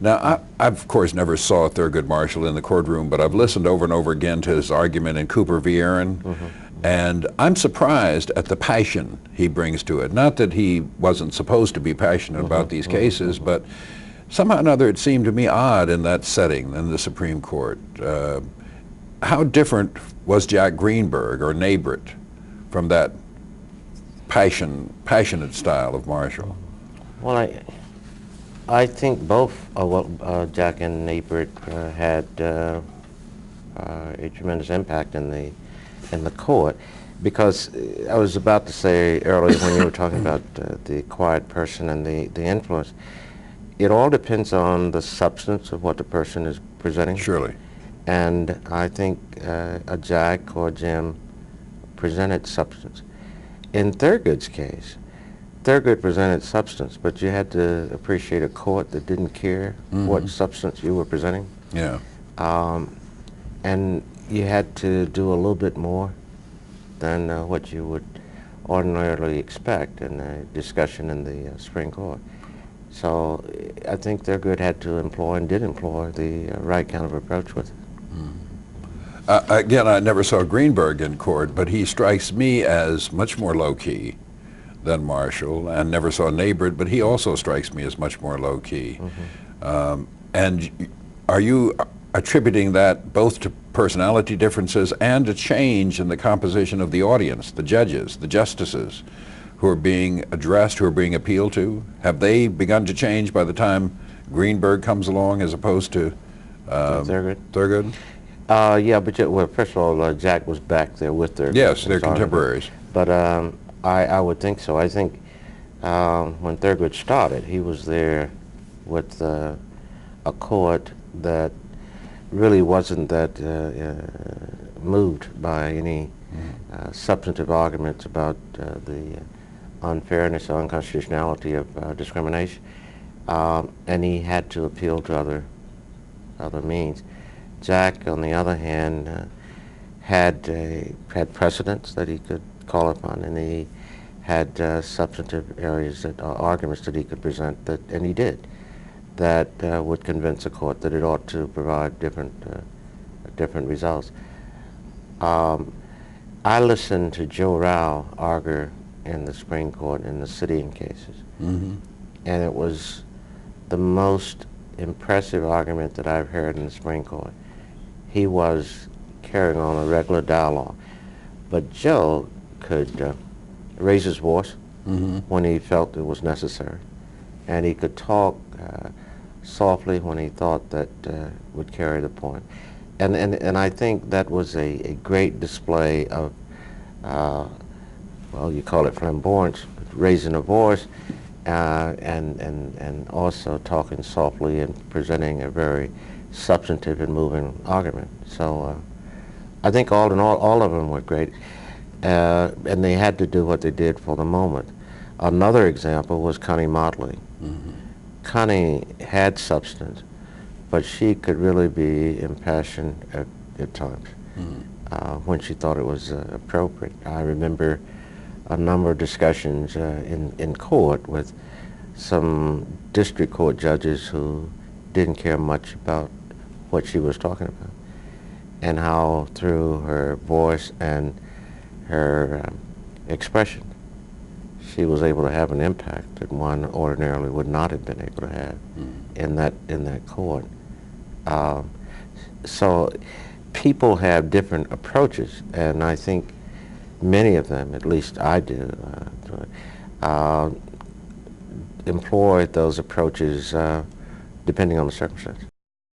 Now, I of course never saw Thurgood Marshall in the courtroom, but I've listened over and over again to his argument in Cooper v. Aaron, and I'm surprised at the passion he brings to it. Not that he wasn't supposed to be passionate about these cases, but somehow or another it seemed to me odd in that setting in the Supreme Court. How different was Jack Greenberg or Nabrett from that passionate style of Marshall? Well, I think both Jack and Nabrett had a tremendous impact in the court, because I was about to say earlier when you were talking about the quiet person and the influence, it all depends on the substance of what the person is presenting. Surely. And I think a Jack or Jim presented substance. In Thurgood's case, Thurgood presented substance, but you had to appreciate a court that didn't care what substance you were presenting. Yeah. And you had to do a little bit more than what you would ordinarily expect in a discussion in the Supreme Court. So I think Thurgood had to employ and did employ the right kind of approach with it. Again, I never saw Greenberg in court, but he strikes me as much more low-key than Marshall, and never saw Nabrett, but he also strikes me as much more low-key. And are you attributing that both to personality differences and a change in the composition of the audience, the judges, the justices who are being addressed, who are being appealed to? Have they begun to change by the time Greenberg comes along as opposed to Thurgood? Yeah, but well, first of all, Jack was back there with Thurgood. Yes, they're contemporaries. But I would think so. I think when Thurgood started, he was there with a court that really wasn't that moved by any substantive arguments about the unfairness or unconstitutionality of discrimination, and he had to appeal to other means. Jack, on the other hand, had precedents that he could call upon, and he had substantive areas arguments that he could present, and he did, that would convince a court that it ought to provide different results. I listened to Joe Rao argue in the Supreme Court in the sitting cases, and it was the most impressive argument that I've heard in the Supreme Court. He was carrying on a regular dialogue, but Joe could raise his voice when he felt it was necessary, and he could talk softly when he thought that would carry the point. And I think that was a great display of, well, you call it flamboyance, raising a voice, and also talking softly and presenting a very substantive and moving argument. So I think all in all of them were great, and they had to do what they did for the moment. Another example was Connie Motley. Connie had substance, but she could really be impassioned at times when she thought it was appropriate. I remember a number of discussions in court with some district court judges who didn't care much about what she was talking about, and how through her voice and her expression she was able to have an impact that one ordinarily would not have been able to have in that court. So people have different approaches, and I think many of them, at least I do, employ those approaches depending on the circumstance.